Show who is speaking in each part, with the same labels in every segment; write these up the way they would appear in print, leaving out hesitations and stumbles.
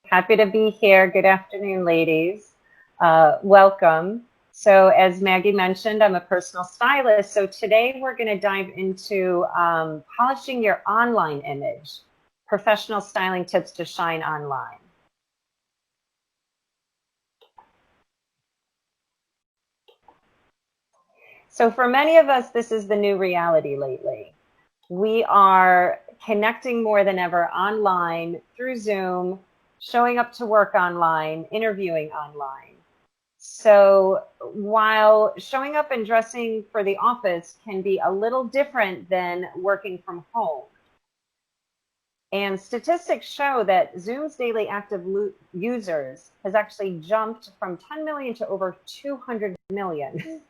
Speaker 1: Happy to be here. Good afternoon, ladies. Welcome. So as Maggie mentioned, I'm a personal stylist. So today we're going to dive into polishing your online image, professional styling tips to shine online. So for many of us, this is the new reality lately. We are connecting more than ever online through Zoom, showing up to work online, interviewing online. So while showing up and dressing for the office can be a little different than working from home, and statistics show that Zoom's daily active users has actually jumped from 10 million to over 200 million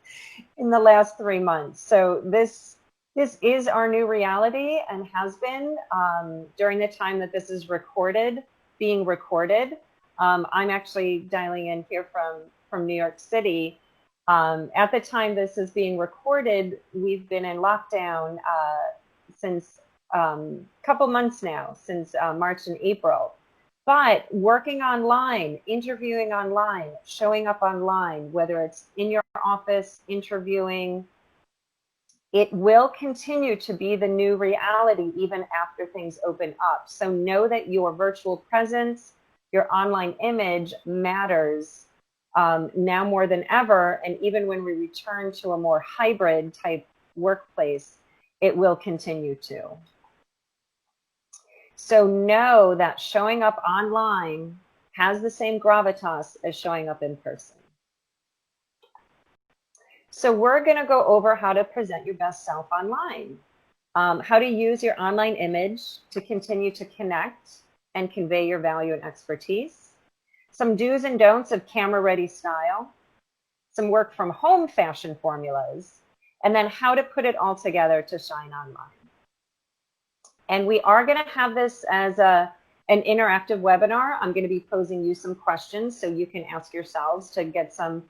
Speaker 1: in the last 3 months. So this is our new reality and has been during the time that this is being recorded. I'm actually dialing in here from New York City. At the time this is being recorded, we've been in lockdown since couple months now, since March and April. But working online, interviewing online, showing up online, whether it's in your office, interviewing, it will continue to be the new reality even after things open up. So know that your virtual presence, your online image matters now more than ever. And even when we return to a more hybrid type workplace, it will continue to. So know that showing up online has the same gravitas as showing up in person. So we're going to go over how to present your best self online, how to use your online image to continue to connect and convey your value and expertise, some do's and don'ts of camera-ready style, some work from home fashion formulas, and then how to put it all together to shine online. And we are going to have this as an interactive webinar. I'm going to be posing you some questions so you can ask yourselves to get some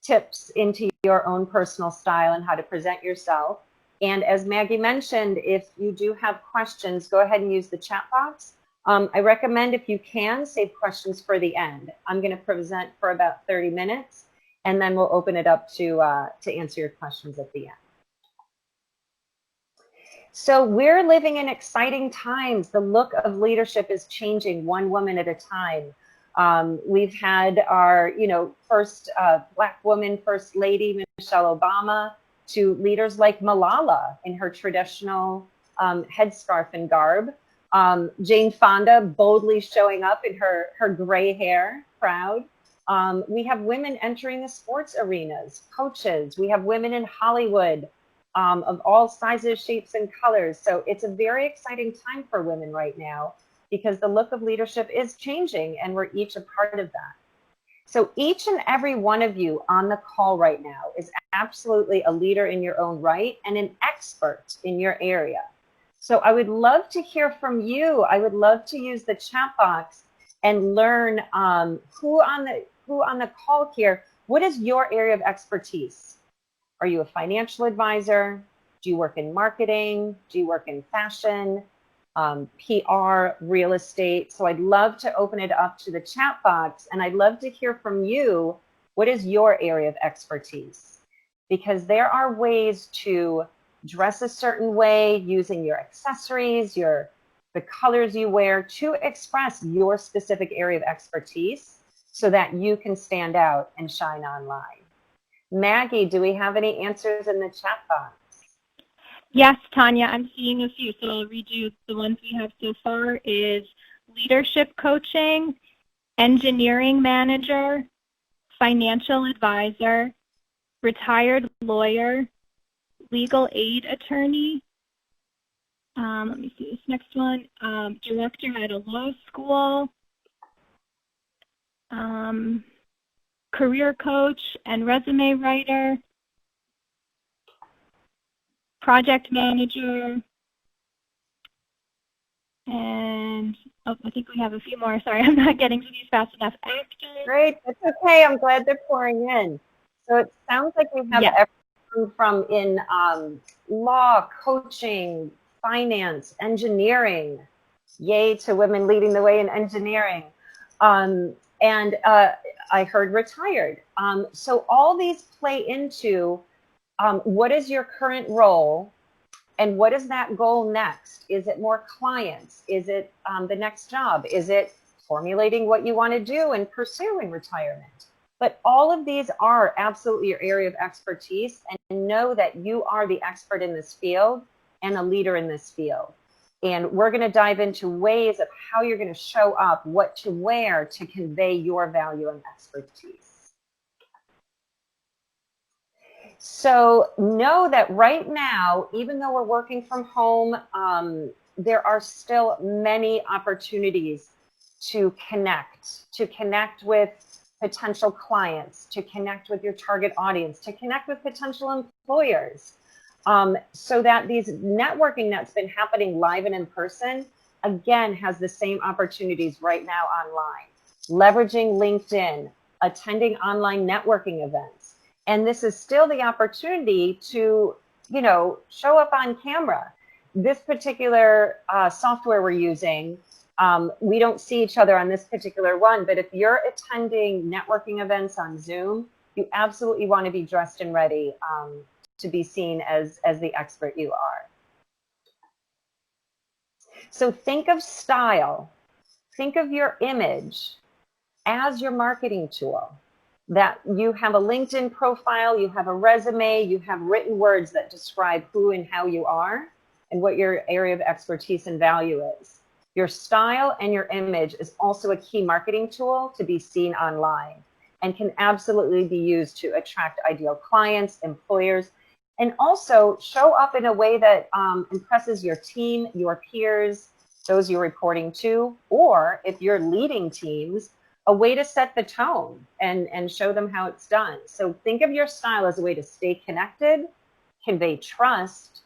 Speaker 1: tips into your own personal style and how to present yourself. And as Maggie mentioned, if you do have questions, go ahead and use the chat box. I recommend, if you can, save questions for the end. I'm going to present for about 30 minutes, and then we'll open it up to answer your questions at the end. So we're living in exciting times. The look of leadership is changing one woman at a time. We've had our, first Black woman, First Lady, Michelle Obama, to leaders like Malala in her traditional headscarf and garb. Jane Fonda boldly showing up in her gray hair, proud. We have women entering the sports arenas, coaches. We have women in Hollywood. Of all sizes, shapes, and colors. So it's a very exciting time for women right now because the look of leadership is changing and we're each a part of that. So each and every one of you on the call right now is absolutely a leader in your own right and an expert in your area. So I would love to hear from you. I would love to use the chat box and learn who on the call here, what is your area of expertise? Are you a financial advisor? Do you work in marketing? Do you work in fashion, PR, real estate? So I'd love to open it up to the chat box, and I'd love to hear from you. What is your area of expertise? Because there are ways to dress a certain way using your accessories, the colors you wear to express your specific area of expertise so that you can stand out and shine online. Maggie, do we have any answers in the chat box?
Speaker 2: Yes, Tanya, I'm seeing a few, so I'll read you the ones we have so far is leadership coaching, engineering manager, financial advisor, retired lawyer, legal aid attorney. Let me see this next one, director at a law school, career coach and resume writer, project manager, and I think we have a few more. Sorry, I'm not getting to these fast enough. Actor.
Speaker 1: Great, that's okay. I'm glad they're pouring in. So it sounds like we have everything from in law, coaching, finance, engineering. Yay to women leading the way in engineering. And I heard retired. So all these play into what is your current role and what is that goal next? Is it more clients? Is it the next job? Is it formulating what you want to do and pursue in retirement? But all of these are absolutely your area of expertise, and know that you are the expert in this field and a leader in this field. And we're going to dive into ways of how you're going to show up, what to wear to convey your value and expertise. So know that right now, even though we're working from home, there are still many opportunities to connect with potential clients, to connect with your target audience, to connect with potential employers. So that these networking that's been happening live and in person, again, has the same opportunities right now online. Leveraging LinkedIn, attending online networking events. And this is still the opportunity to, show up on camera. This particular software we're using, we don't see each other on this particular one, but if you're attending networking events on Zoom, you absolutely want to be dressed and ready to be seen as the expert you are. So think of style, think of your image as your marketing tool. That you have a LinkedIn profile, you have a resume, you have written words that describe who and how you are and what your area of expertise and value is. Your style and your image is also a key marketing tool to be seen online and can absolutely be used to attract ideal clients, employers, and also show up in a way that impresses your team, your peers, those you're reporting to, or if you're leading teams, a way to set the tone and show them how it's done. So think of your style as a way to stay connected, convey trust,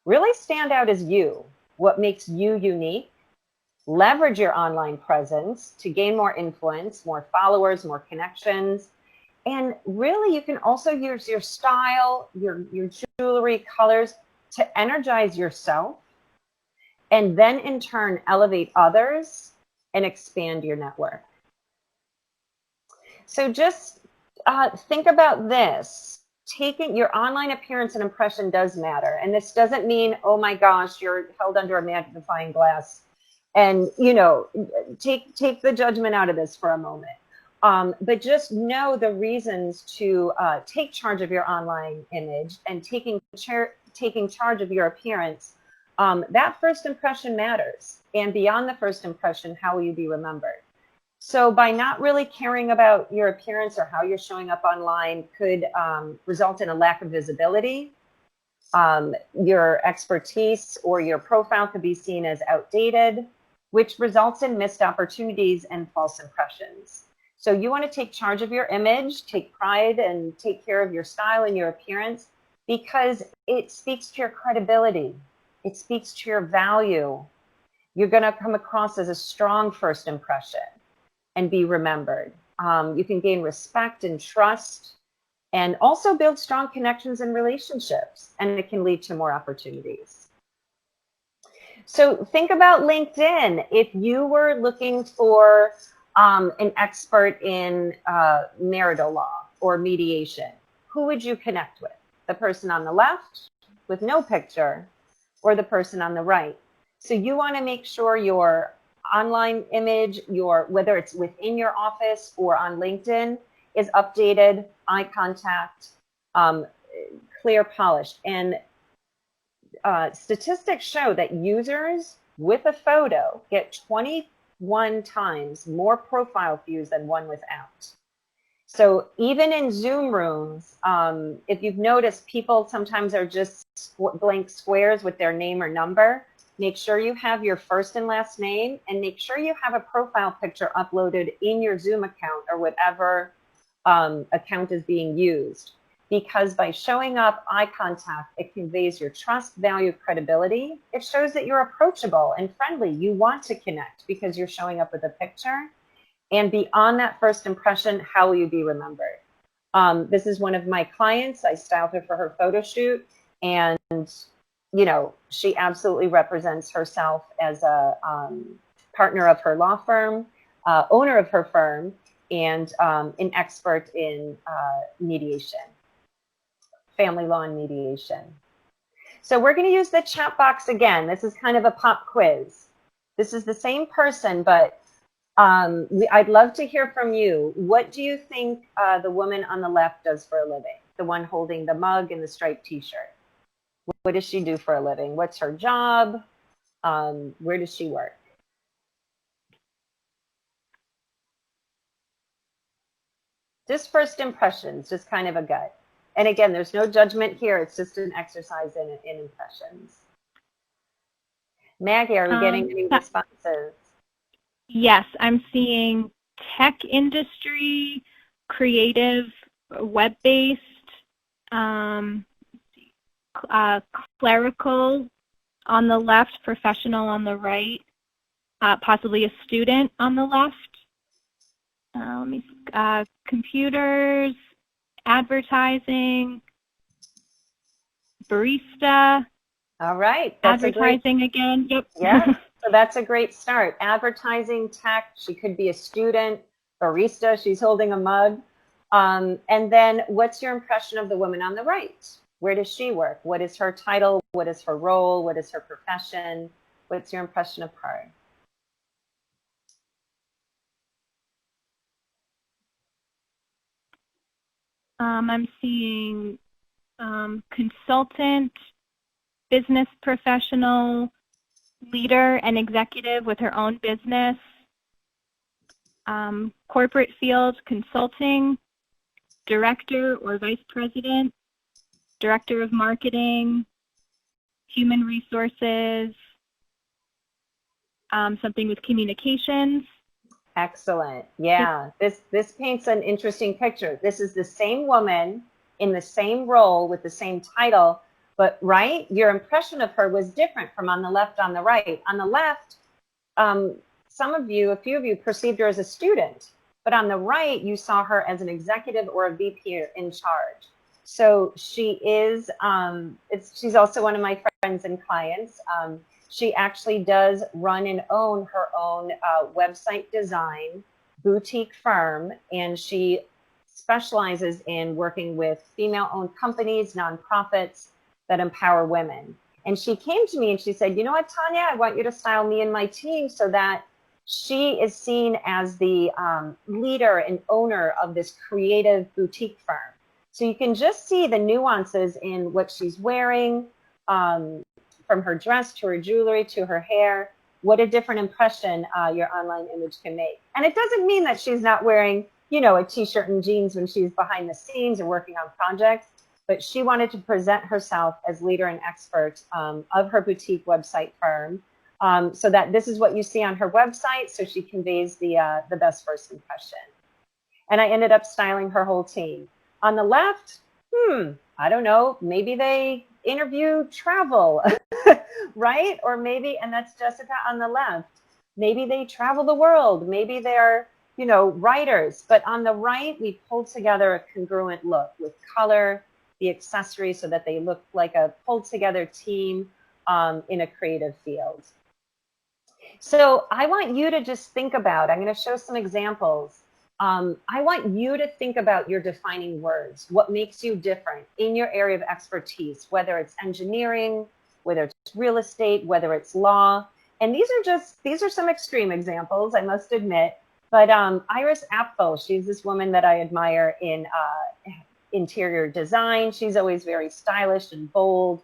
Speaker 1: really stand out as you, what makes you unique, leverage your online presence to gain more influence, more followers, more connections. And really, you can also use your style, your jewelry, colors to energize yourself, and then in turn, elevate others and expand your network. So just think about this. Taking your online appearance and impression does matter. And this doesn't mean, oh my gosh, you're held under a magnifying glass. And, take the judgment out of this for a moment. But just know the reasons to take charge of your online image and taking charge of your appearance. That first impression matters. And beyond the first impression, how will you be remembered? So by not really caring about your appearance or how you're showing up online could result in a lack of visibility. Your expertise or your profile could be seen as outdated, which results in missed opportunities and false impressions. So you want to take charge of your image, take pride and take care of your style and your appearance, because it speaks to your credibility. It speaks to your value. You're going to come across as a strong first impression and be remembered. You can gain respect and trust and also build strong connections and relationships, and it can lead to more opportunities. So think about LinkedIn. If you were looking for an expert in marital law or mediation, who would you connect with? The person on the left with no picture or the person on the right? So you want to make sure your online image, whether it's within your office or on LinkedIn, is updated, eye contact, clear, polished. And statistics show that users with a photo get 21 times more profile views than one without. So even in Zoom rooms, if you've noticed, people sometimes are just blank squares with their name or number. Make sure you have your first and last name, and make sure you have a profile picture uploaded in your Zoom account or whatever account is being used. Because by showing up eye contact, it conveys your trust, value, credibility. It shows that you're approachable and friendly. You want to connect because you're showing up with a picture. And beyond that first impression, how will you be remembered? This is one of my clients. I styled her for her photo shoot, and she absolutely represents herself as a partner of her law firm. owner of her firm, and an expert in mediation, family law and mediation. So we're going to use the chat box again. This is kind of a pop quiz. This is the same person, but I'd love to hear from you. What do you think the woman on the left does for a living? The one holding the mug and the striped t-shirt. What does she do for a living? What's her job? Where does she work? Just first impressions, just kind of a gut. And again, there's no judgment here. It's just an exercise in impressions. Maggie, are we getting any responses?
Speaker 2: Yes, I'm seeing tech industry, creative, web-based, clerical on the left, professional on the right, possibly a student on the left. Let me see, computers, advertising, barista.
Speaker 1: All right.
Speaker 2: Advertising again. Yep.
Speaker 1: Yeah. So that's a great start. Advertising, tech. She could be a student, barista. She's holding a mug. And then what's your impression of the woman on the right? Where does she work? What is her title? What is her role? What is her profession? What's your impression of her?
Speaker 2: I'm seeing consultant, business professional, leader and executive with her own business, corporate field, consulting, director or vice president, director of marketing, human resources, something with communications.
Speaker 1: Excellent. Yeah, this paints an interesting picture. This is the same woman in the same role with the same title, but right, your impression of her was different from on the left, on the right. On the left, a few of you perceived her as a student, but on the right, you saw her as an executive or a VP in charge. So she is, she's also one of my friends and clients. She actually does run and own her own website design boutique firm, and she specializes in working with female-owned companies, nonprofits that empower women. And she came to me and she said, you know what, Tania, I want you to style me and my team so that she is seen as the leader and owner of this creative boutique firm. So you can just see the nuances in what she's wearing, from her dress to her jewelry to her hair. What a different impression your online image can make. And it doesn't mean that she's not wearing, a t-shirt and jeans when she's behind the scenes or working on projects, but she wanted to present herself as leader and expert of her boutique website firm, so that this is what you see on her website, so she conveys the best first impression. And I ended up styling her whole team. On the left, I don't know, maybe they interview travel, right? Or maybe, and that's Jessica on the left, maybe they travel the world, maybe they're, writers. But on the right, we pulled together a congruent look with color, the accessories, so that they look like a pulled together team in a creative field. So I want you to just think about, I'm going to show some examples. I want you to think about your defining words, what makes you different in your area of expertise, whether it's engineering, whether it's real estate, whether it's law. And these are some extreme examples, I must admit. But Iris Apfel, she's this woman that I admire in interior design. She's always very stylish and bold.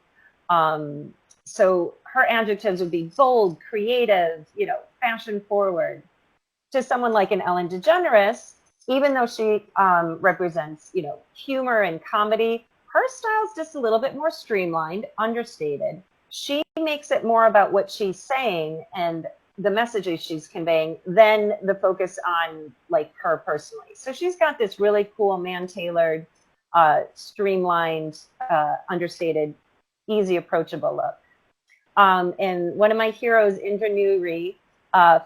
Speaker 1: So her adjectives would be bold, creative, fashion forward. To someone like an Ellen DeGeneres, even though she represents, humor and comedy, her style's just a little bit more streamlined, understated. She makes it more about what she's saying and the messages she's conveying than the focus on like her personally. So she's got this really cool man-tailored, streamlined, understated, easy, approachable look. And one of my heroes, Indra Nooyi,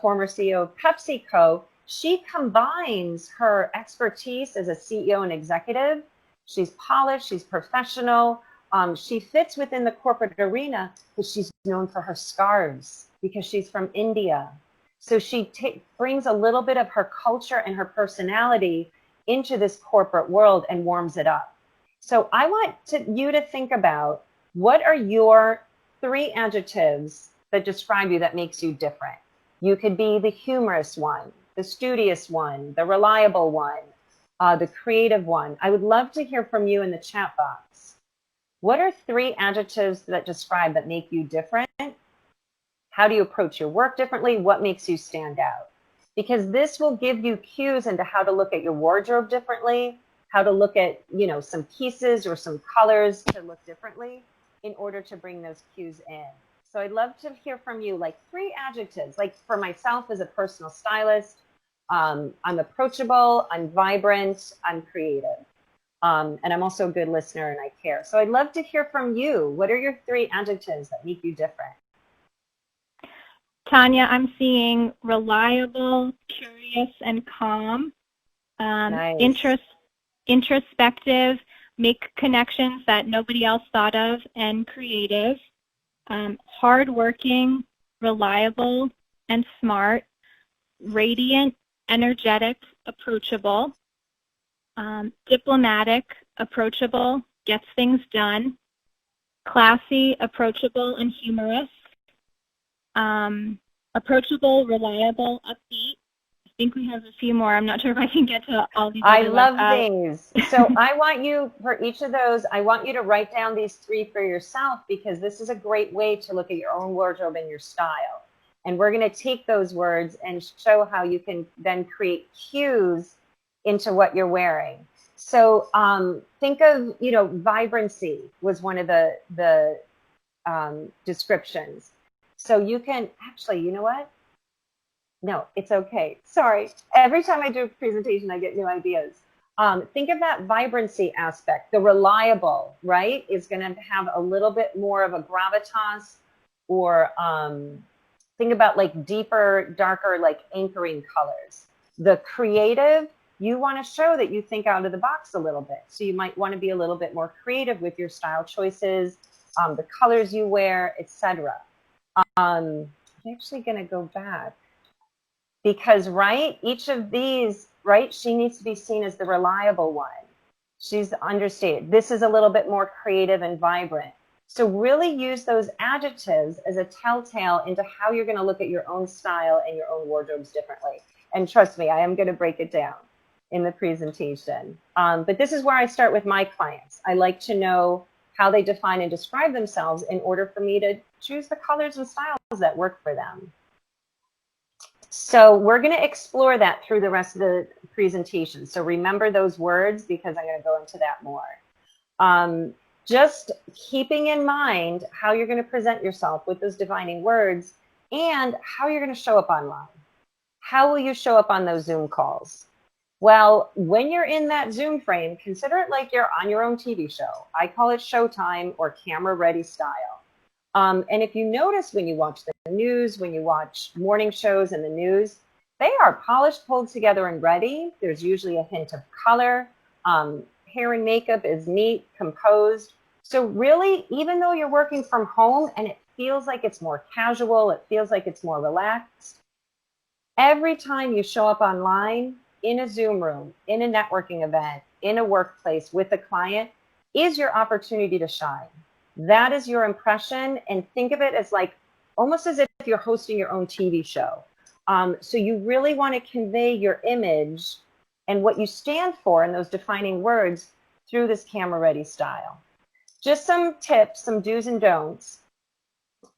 Speaker 1: former CEO of PepsiCo, she combines her expertise as a CEO and executive. She's polished, she's professional. She fits within the corporate arena, but she's known for her scarves because she's from India. So she brings a little bit of her culture and her personality into this corporate world and warms it up. So I want you to think about, what are your 3 adjectives that describe you that makes you different? You could be the humorous one, the studious one, the reliable one, the creative one. I would love to hear from you in the chat box. What are 3 adjectives that describe, that make you different? How do you approach your work differently? What makes you stand out? Because this will give you cues into how to look at your wardrobe differently, how to look at, some pieces or some colors to look differently in order to bring those cues in. So I'd love to hear from you, like 3 adjectives. Like for myself as a personal stylist, I'm approachable, I'm vibrant, I'm creative. And I'm also a good listener and I care. So I'd love to hear from you. What are your 3 adjectives that make you different?
Speaker 2: Tanya, I'm seeing reliable, curious, and calm.
Speaker 1: Nice.
Speaker 2: Introspective, make connections that nobody else thought of, and creative. Hardworking, reliable, and smart. Radiant, energetic, approachable. Diplomatic, approachable, gets things done. Classy, approachable, and humorous. Approachable, reliable, upbeat. I think we have a few more. I'm not sure if I can get to all these.
Speaker 1: I love these. So I want you, for each of those, I want you to write down these 3 for yourself, because this is a great way to look at your own wardrobe and your style. And we're going to take those words and show how you can then create cues into what you're wearing. So think of, vibrancy was one of the descriptions. So you can actually, you know what? No, it's okay. Sorry. Every time I do a presentation, I get new ideas. Think of that vibrancy aspect. The reliable, right, is going to have a little bit more of a gravitas, or think about like deeper, darker, like anchoring colors. The creative, you want to show that you think out of the box a little bit. So you might want to be a little bit more creative with your style choices, the colors you wear, etc. I'm actually going to go back, because, right, each of these, right, she needs to be seen as the reliable one. She's understated. This is a little bit more creative and vibrant. So really use those adjectives as a telltale into how you're going to look at your own style and your own wardrobes differently. And trust me, I am going to break it down in the presentation. But this is where I start with my clients. I like to know how they define and describe themselves in order for me to choose the colors and styles that work for them. So we're going to explore that through the rest of the presentation. So remember those words, because I'm going to go into that more. Just keeping in mind how you're going to present yourself with those defining words, and how you're going to show up online. How will you show up on those Zoom calls? Well, when you're in that Zoom frame, consider it like you're on your own TV show. I call it showtime, or camera ready style. And if you notice, when you watch the news, when you watch morning shows and the news, they are polished, pulled together, and ready. There's usually a hint of color. Hair and makeup is neat, composed. So really, even though you're working from home and it feels like it's more casual, it feels like it's more relaxed, every time you show up online, in a Zoom room, in a networking event, in a workplace with a client, is your opportunity to shine. That is your impression, and think of it as like almost as if you're hosting your own TV show. So you really want to convey your image and what you stand for in those defining words through this camera ready style. Just some tips, some do's and don'ts.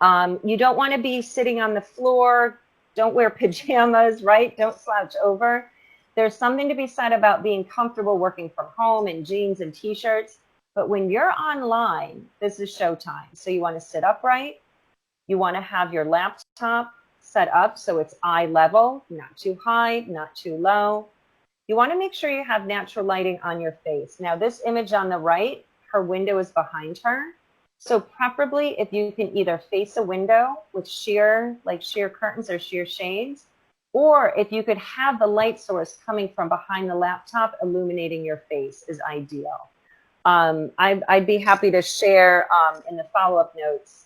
Speaker 1: You don't want to be sitting on the floor. Don't wear pajamas, right? Don't slouch over. There's something to be said about being comfortable working from home in jeans and t-shirts. But when you're online, this is showtime. So you want to sit upright. You want to have your laptop set up so it's eye level, not too high, not too low. You want to make sure you have natural lighting on your face. Now, this image on the right, her window is behind her. So preferably if you can either face a window with sheer curtains or sheer shades, or if you could have the light source coming from behind the laptop illuminating your face is ideal. I'd be happy to share in the follow-up notes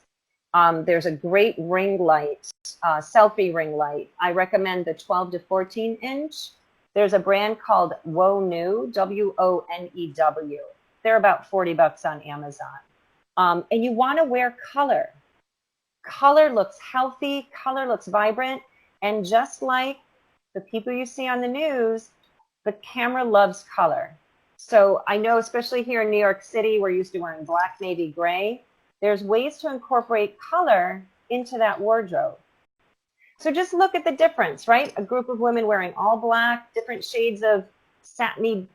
Speaker 1: There's a great ring light, selfie ring light. I recommend the 12 to 14 inch. There's a brand called Wonew, W-O-N-E-W. They're about $40 on Amazon. And you want to wear color. Color looks healthy, color looks vibrant, and just like the people you see on the news, the camera loves color. So I know, especially here in New York City, we're used to wearing black, navy, gray. There's ways to incorporate color into that wardrobe. So just look at the difference, right? A group of women wearing all black, different shades of satiny,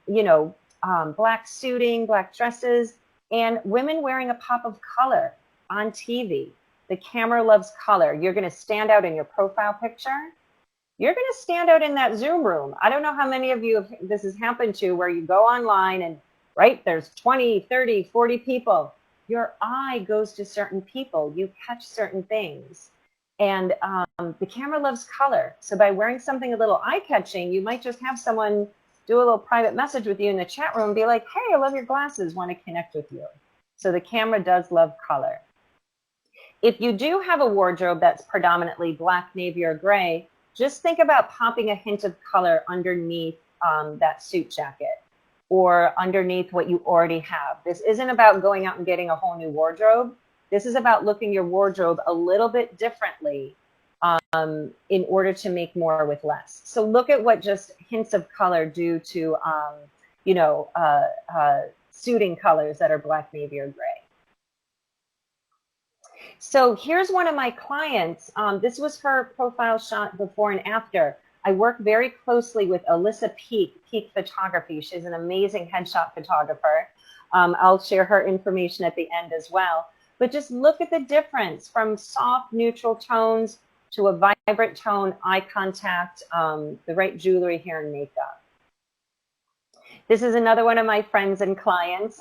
Speaker 1: black suiting, black dresses, and women wearing a pop of color on TV. The camera loves color. You're going to stand out in your profile picture. You're going to stand out in that Zoom room. I don't know how many of you this has happened to, where you go online and, right, there's 20, 30, 40 people. Your eye goes to certain people. You catch certain things. And the camera loves color. So by wearing something a little eye-catching, you might just have someone do a little private message with you in the chat room and be like, hey, I love your glasses, want to connect with you. So the camera does love color. If you do have a wardrobe that's predominantly black, navy, or gray, just think about popping a hint of color underneath that suit jacket or underneath what you already have. This isn't about going out and getting a whole new wardrobe. This is about looking your wardrobe a little bit differently in order to make more with less. So look at what just hints of color do to, suiting colors that are black, navy, or gray. So here's one of my clients. This was her profile shot before and after. I work very closely with Alyssa Peak Photography. She's an amazing headshot photographer. I'll share her information at the end as well. But just look at the difference from soft, neutral tones to a vibrant tone, eye contact, the right jewelry, hair, and makeup. This is another one of my friends and clients.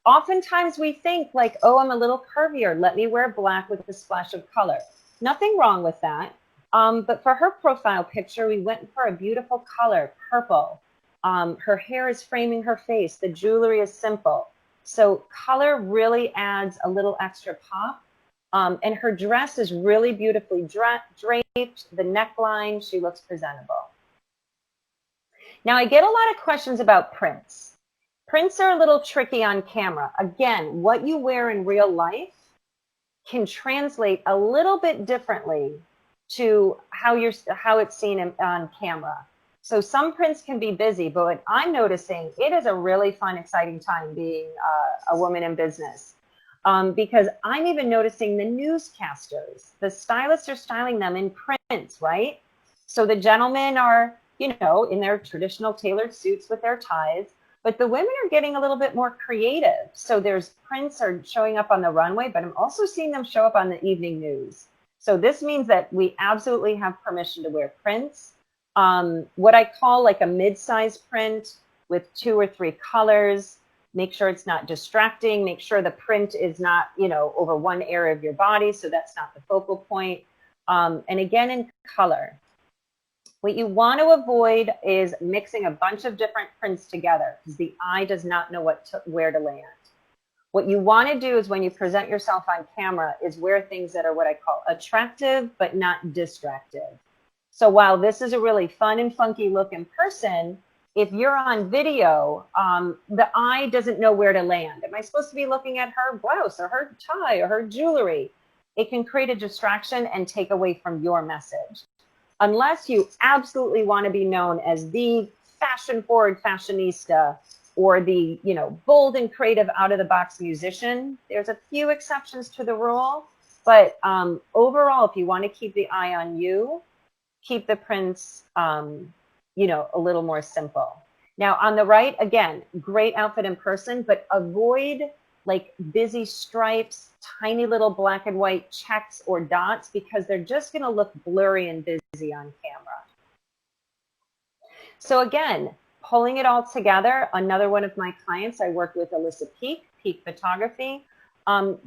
Speaker 1: Oftentimes we think like, oh, I'm a little curvier. Let me wear black with a splash of color. Nothing wrong with that. But for her profile picture, we went for a beautiful color, purple. Her hair is framing her face. The jewelry is simple. So color really adds a little extra pop. And her dress is really beautifully draped. The neckline, she looks presentable. Now I get a lot of questions about prints. Prints are a little tricky on camera. Again, what you wear in real life can translate a little bit differently to how it's seen on camera. So some prints can be busy, but what I'm noticing, it is a really fun, exciting time being a woman in business. Because I'm even noticing the newscasters, the stylists are styling them in prints, right? So the gentlemen are, in their traditional tailored suits with their ties, but the women are getting a little bit more creative. So there's prints are showing up on the runway, but I'm also seeing them show up on the evening news. So this means that we absolutely have permission to wear prints. What I call like a mid-size print with 2 or 3 colors. Make sure it's not distracting. Make sure the print is not, over one area of your body. So that's not the focal point. And again, in color. What you want to avoid is mixing a bunch of different prints together because the eye does not know where to land. What you want to do is when you present yourself on camera is wear things that are what I call attractive, but not distractive. So while this is a really fun and funky look in person, if you're on video, the eye doesn't know where to land. Am I supposed to be looking at her blouse or her tie or her jewelry? It can create a distraction and take away from your message. Unless you absolutely want to be known as the fashion-forward fashionista or the, bold and creative out-of-the-box musician, there's a few exceptions to the rule. But overall, if you want to keep the eye on you, keep the prints, a little more simple. Now, on the right, again, great outfit in person, but avoid like busy stripes, tiny little black and white checks or dots because they're just going to look blurry and busy on camera. So again, pulling it all together, another one of my clients, I worked with Alyssa Peak Photography.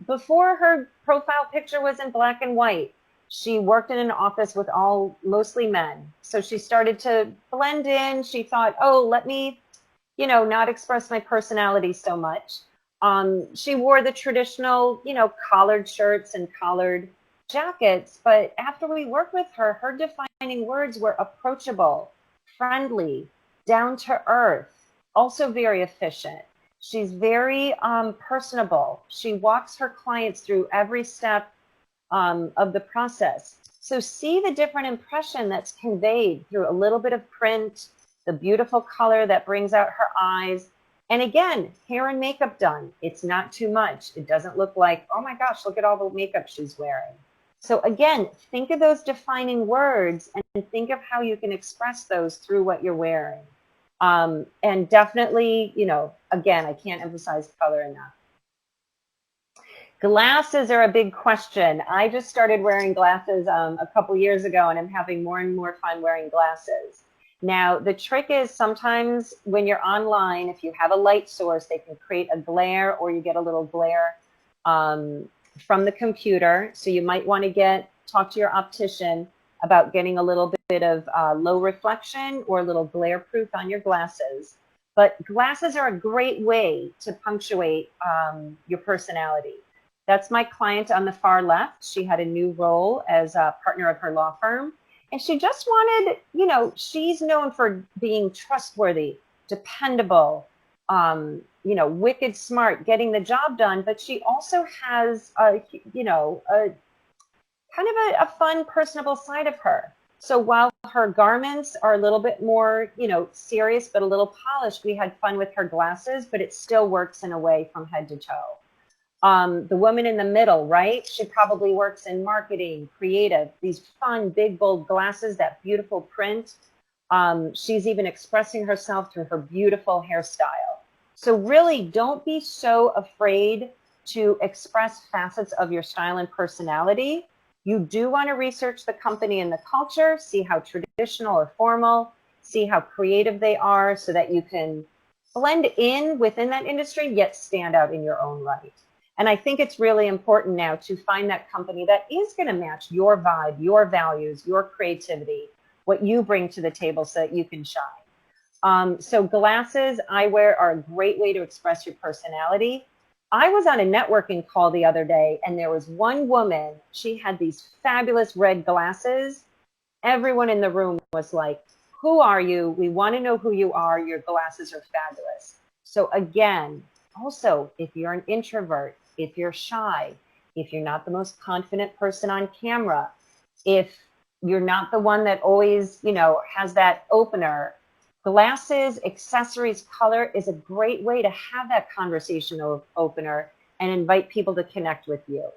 Speaker 1: Before her profile picture was in black and white, she worked in an office with mostly men. So she started to blend in. She thought, oh, let me, not express my personality so much. She wore the traditional, collared shirts and collared jackets, but after we worked with her, her defining words were approachable, friendly, down to earth, also very efficient. She's very personable. She walks her clients through every step of the process. So see the different impression that's conveyed through a little bit of print, the beautiful color that brings out her eyes. And again, hair and makeup done. It's not too much. It doesn't look like, oh my gosh, look at all the makeup she's wearing. So again, think of those defining words and think of how you can express those through what you're wearing. And definitely, again, I can't emphasize color enough. Glasses are a big question. I just started wearing glasses a couple years ago, and I'm having more and more fun wearing glasses. Now, the trick is sometimes when you're online, if you have a light source, they can create a glare, or you get a little glare from the computer. So you might want to talk to your optician about getting a little bit of low reflection or a little glare proof on your glasses. But glasses are a great way to punctuate your personality. That's my client on the far left. She had a new role as a partner of her law firm. And she just wanted, she's known for being trustworthy, dependable, wicked smart, getting the job done. But she also has, a kind of a fun, personable side of her. So while her garments are a little bit more, serious, but a little polished, we had fun with her glasses, but it still works in a way from head to toe. The woman in the middle, right? She probably works in marketing, creative, these fun, big, bold glasses, that beautiful print. She's even expressing herself through her beautiful hairstyle. So really don't be so afraid to express facets of your style and personality. You do want to research the company and the culture, see how traditional or formal, see how creative they are so that you can blend in within that industry, yet stand out in your own right. And I think it's really important now to find that company that is going to match your vibe, your values, your creativity, what you bring to the table so that you can shine. So glasses, eyewear are a great way to express your personality. I was on a networking call the other day, and there was one woman, she had these fabulous red glasses. Everyone in the room was like, who are you? We want to know who you are. Your glasses are fabulous. So again, also, if you're an introvert, if you're shy, if you're not the most confident person on camera, if you're not the one that always, has that opener, glasses, accessories, color is a great way to have that conversational opener and invite people to connect with you.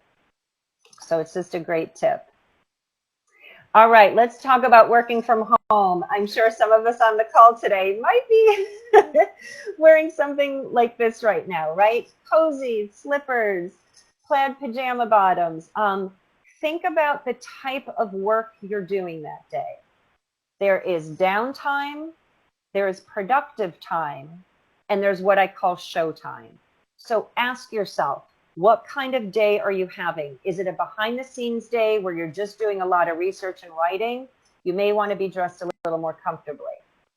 Speaker 1: So it's just a great tip. All right, let's talk about working from home. I'm sure some of us on the call today might be wearing something like this right now, right? Cozy, slippers, plaid pajama bottoms. Think about the type of work you're doing that day. There is downtime, there is productive time, and there's what I call show time. So ask yourself, what kind of day are you having? Is it a behind the scenes day where you're just doing a lot of research and writing? You may want to be dressed a little more comfortably.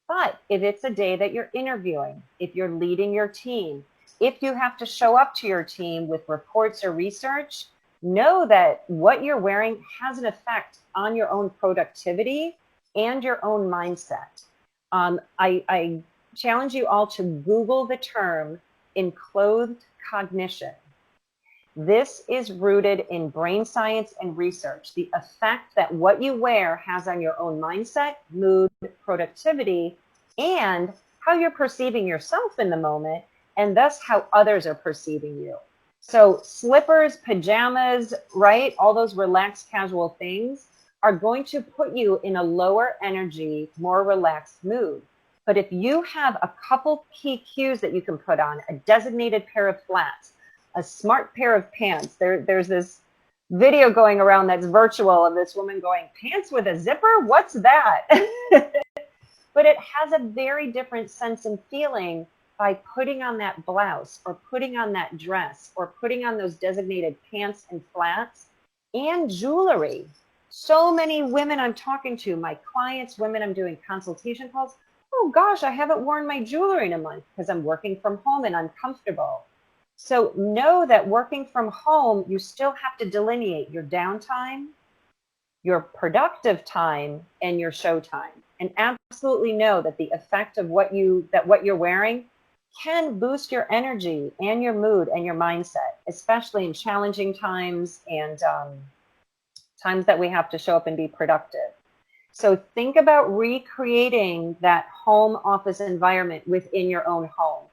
Speaker 1: But if it's a day that you're interviewing, if you're leading your team, if you have to show up to your team with reports or research, know that what you're wearing has an effect on your own productivity and your own mindset. I challenge you all to Google the term Enclothed Cognition. This is rooted in brain science and research, the effect that what you wear has on your own mindset, mood, productivity, and how you're perceiving yourself in the moment, and thus how others are perceiving you. So slippers, pajamas, right? All those relaxed, casual things are going to put you in a lower energy, more relaxed mood. But if you have a couple key cues that you can put on, a designated pair of flats, a smart pair of pants. There's this video going around that's virtual of this woman going, pants with a zipper? What's that? But it has a very different sense and feeling by putting on that blouse or putting on that dress or putting on those designated pants and flats and jewelry. So many women I'm talking to, my clients, women I'm doing consultation calls, oh gosh, I haven't worn my jewelry in a month because I'm working from home and I'm comfortable. So know that working from home, you still have to delineate your downtime, your productive time, and your show time. And absolutely know that the effect of what you're wearing can boost your energy and your mood and your mindset, especially in challenging times and times that we have to show up and be productive. So think about recreating that home office environment within your own home.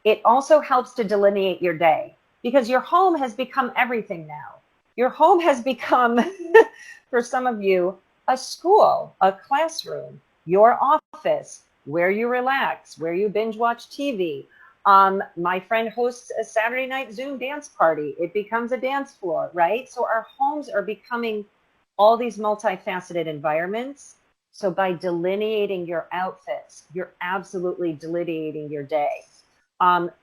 Speaker 1: It also helps to delineate your day because your home has become everything now. Your home has become, for some of you, a school, a classroom, your office, where you relax, where you binge watch TV. My friend hosts a Saturday night Zoom dance party. It becomes a dance floor, right? So our homes are becoming all these multifaceted environments. So by delineating your outfits, you're absolutely delineating your day.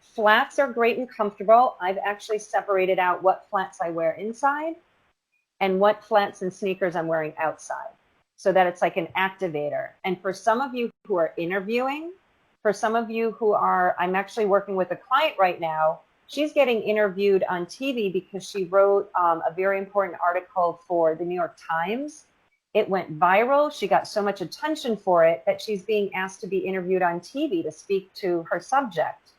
Speaker 1: Flats are great and comfortable. I've actually separated out what flats I wear inside and what flats and sneakers I'm wearing outside so that it's like an activator. And for some of you who are interviewing, for some of you who are, I'm actually working with a client right now. She's getting interviewed on TV because she wrote a very important article for the New York Times. It went viral. She got so much attention for it that she's being asked to be interviewed on TV to speak to her subject.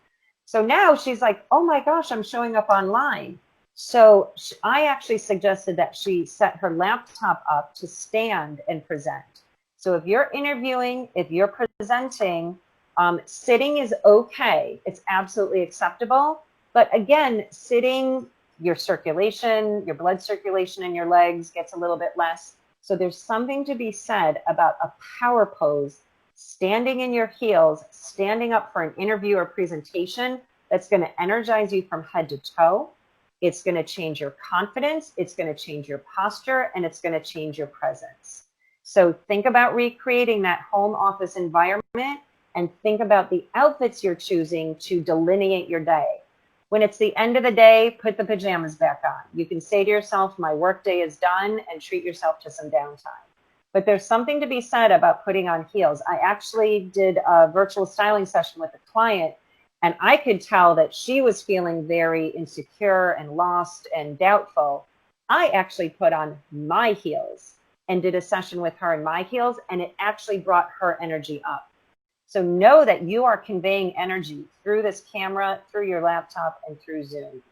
Speaker 1: So now she's like, oh my gosh, I'm showing up online. So I actually suggested that she set her laptop up to stand and present. So if you're interviewing, if you're presenting, sitting is okay. It's absolutely acceptable. But again, sitting, your circulation, your blood circulation in your legs gets a little bit less. So there's something to be said about a power pose, standing in your heels, standing up for an interview or presentation that's going to energize you from head to toe. It's going to change your confidence. It's going to change your posture, and it's going to change your presence. So think about recreating that home office environment and think about the outfits you're choosing to delineate your day. When it's the end of the day, put the pajamas back on. You can say to yourself, my work day is done, and treat yourself to some downtime. But there's something to be said about putting on heels. I actually did a virtual styling session with a client, and I could tell that she was feeling very insecure and lost and doubtful. I actually put on my heels and did a session with her in my heels, and it actually brought her energy up. So know that you are conveying energy through this camera, through your laptop, and through Zoom.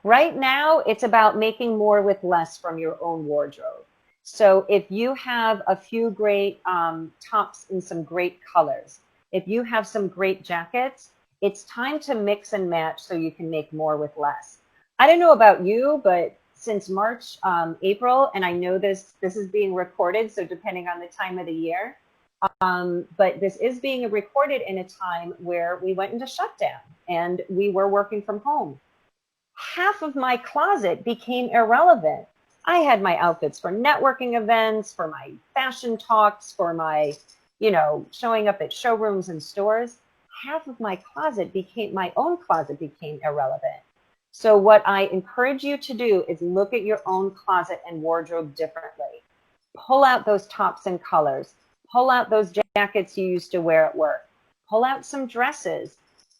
Speaker 1: Right now, it's about making more with less from your own wardrobe. So if you have a few great tops in some great colors, if you have some great jackets, it's time to mix and match so you can make more with less. I don't know about you, but since March, April, and I know this is being recorded, so depending on the time of the year, but this is being recorded in a time where we went into shutdown and we were working from home. Half of my closet became irrelevant. I had my outfits for networking events, for my fashion talks, for my, showing up at showrooms and stores. Half of my own closet became irrelevant. So what I encourage you to do is look at your own closet and wardrobe differently. Pull out those tops and colors. Pull out those jackets you used to wear at work. Pull out some dresses.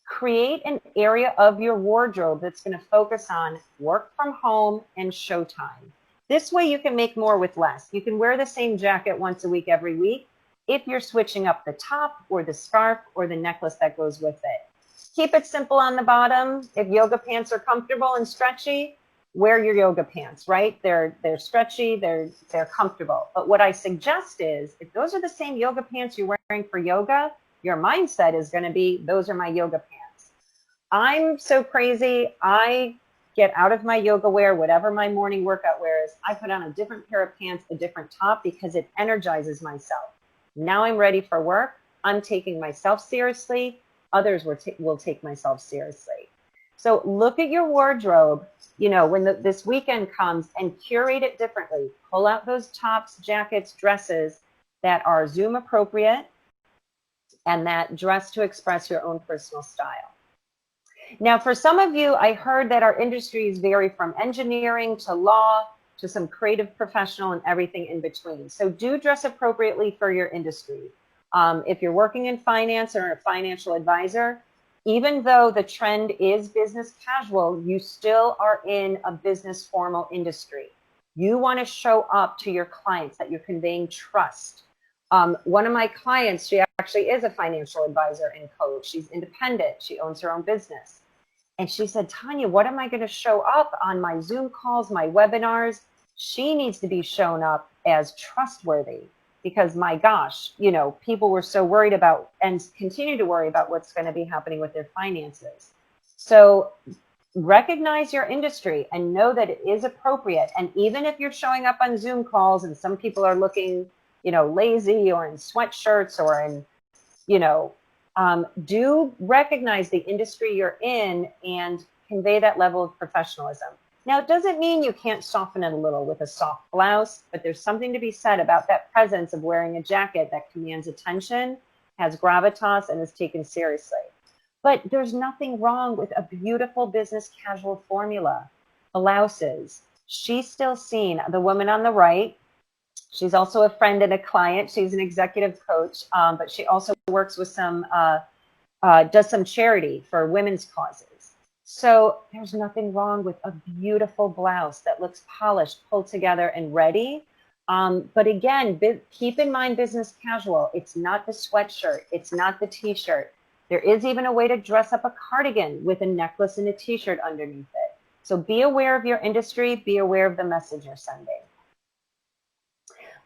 Speaker 1: Create an area of your wardrobe that's going to focus on work from home and showtime. This way you can make more with less. You can wear the same jacket once a week, every week, if you're switching up the top or the scarf or the necklace that goes with it. Keep it simple on the bottom. If yoga pants are comfortable and stretchy, wear your yoga pants, right? They're stretchy, they're comfortable. But what I suggest is, if those are the same yoga pants you're wearing for yoga, your mindset is going to be, those are my yoga pants. I'm so crazy. I get out of my yoga wear, whatever my morning workout wear is, I put on a different pair of pants, a different top, because it energizes myself. Now I'm ready for work. I'm taking myself seriously. Others will take myself seriously. So look at your wardrobe, when this weekend comes, and curate it differently. Pull out those tops, jackets, dresses that are Zoom appropriate and that dress to express your own personal style. Now, for some of you, I heard that our industries vary from engineering to law to some creative professional and everything in between. So do dress appropriately for your industry. If you're working in finance or a financial advisor, Even though the trend is business casual, you still are in a business formal industry. You want to show up to your clients that you're conveying trust. One of my clients, she actually is a financial advisor and coach. She's independent. She owns her own business. And she said, Tanya, what am I going to show up on my Zoom calls, my webinars? She needs to be shown up as trustworthy because my gosh, you know, people were so worried about and continue to worry about what's going to be happening with their finances. So recognize your industry and know that it is appropriate. And even if you're showing up on Zoom calls and some people are looking, you know, lazy or in sweatshirts or in, you know, do recognize the industry you're in and convey that level of professionalism. Now, it doesn't mean you can't soften it a little with a soft blouse, but there's something to be said about that presence of wearing a jacket that commands attention, has gravitas, and is taken seriously. But there's nothing wrong with a beautiful business casual formula. Blouses. She's still seen, the woman on the right, she's also a friend and a client. She's an executive coach, but she also works with does some charity for women's causes. So there's nothing wrong with a beautiful blouse that looks polished, pulled together, and ready. But again, keep in mind business casual. It's not the sweatshirt. It's not the t-shirt. There is even a way to dress up a cardigan with a necklace and a t-shirt underneath it. So be aware of your industry. Be aware of the message you're sending.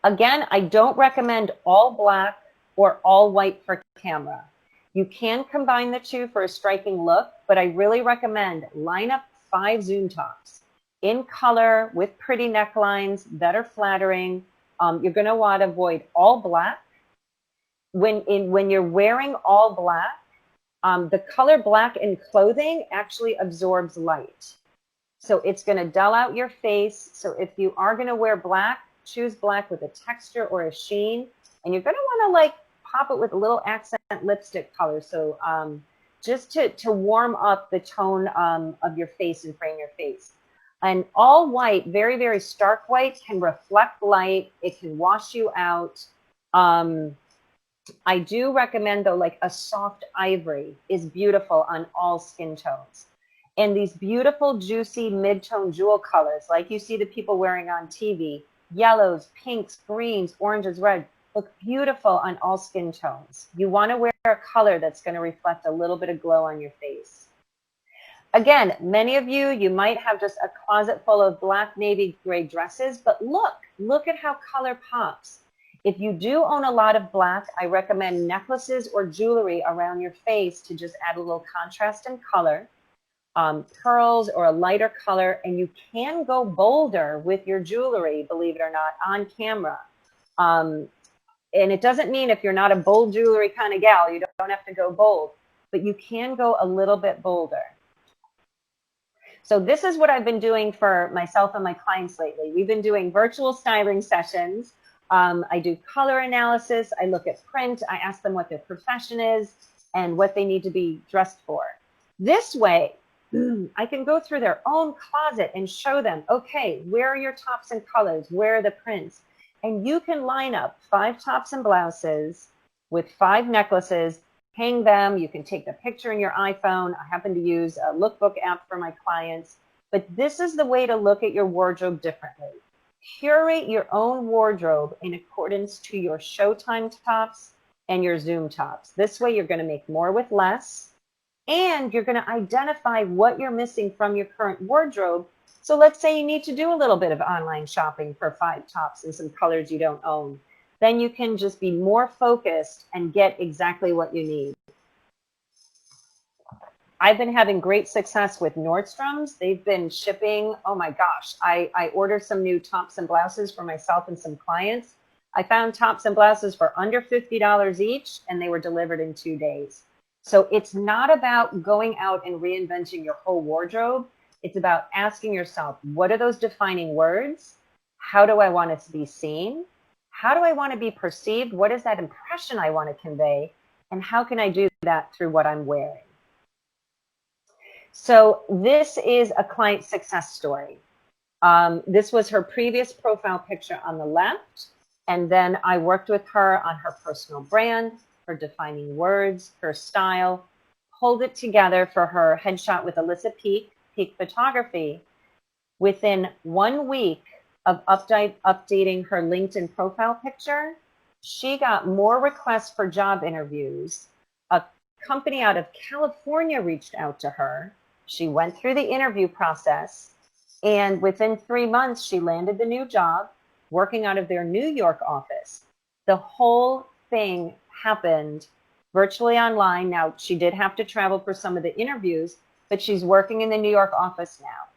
Speaker 1: Again, I don't recommend all black or all white for camera. You can combine the two for a striking look, but I really recommend line up 5 Zoom tops in color with pretty necklines that are flattering. You're going to want to avoid all black. When you're wearing all black, the color black in clothing actually absorbs light. So it's going to dull out your face. So if you are going to wear black, choose black with a texture or a sheen, and you're going to want to like pop it with a little accent lipstick color. So just to warm up the tone of your face and frame your face. And all white, very, very stark white, can reflect light. It can wash you out. I do recommend though, like a soft ivory is beautiful on all skin tones. And these beautiful, juicy mid-tone jewel colors, like you see the people wearing on TV, yellows, pinks, greens, oranges, red, look beautiful on all skin tones. You want to wear a color that's going to reflect a little bit of glow on your face. Again, many of you might have just a closet full of black, navy, gray dresses, but look at how color pops. If you do own a lot of black, I recommend necklaces or jewelry around your face to just add a little contrast and color. Pearls or a lighter color, and you can go bolder with your jewelry, believe it or not, on camera. And it doesn't mean if you're not a bold jewelry kind of gal, you don't have to go bold, but you can go a little bit bolder. So this is what I've been doing for myself and my clients lately. We've been doing virtual styling sessions. I do color analysis. I look at print. I ask them what their profession is and what they need to be dressed for. This way, I can go through their own closet and show them, okay, where are your tops and colors? Where are the prints? And you can line up 5 tops and blouses with 5 necklaces, hang them. You can take the picture in your iPhone. I happen to use a lookbook app for my clients. But this is the way to look at your wardrobe differently. Curate your own wardrobe in accordance to your Showtime tops and your Zoom tops. This way you're going to make more with less. And you're going to identify what you're missing from your current wardrobe. So let's say you need to do a little bit of online shopping for 5 tops and some colors you don't own. Then you can just be more focused and get exactly what you need. I've been having great success with Nordstrom's. They've been shipping, oh my gosh, I ordered some new tops and blouses for myself and some clients. I found tops and blouses for under $50 each, and they were delivered in 2 days. So it's not about going out and reinventing your whole wardrobe. It's about asking yourself, what are those defining words? How do I want it to be seen? How do I want to be perceived? What is that impression I want to convey? And how can I do that through what I'm wearing? So this is a client success story. This was her previous profile picture on the left. And then I worked with her on her personal brand, her defining words, her style, pulled it together for her headshot with Alyssa Peak Photography. Within 1 week of updating her LinkedIn profile picture, she got more requests for job interviews. A company out of California reached out to her. She went through the interview process, and within 3 months, she landed the new job working out of their New York office. The whole thing happened virtually online. Now, she did have to travel for some of the interviews, but she's working in the New York office now.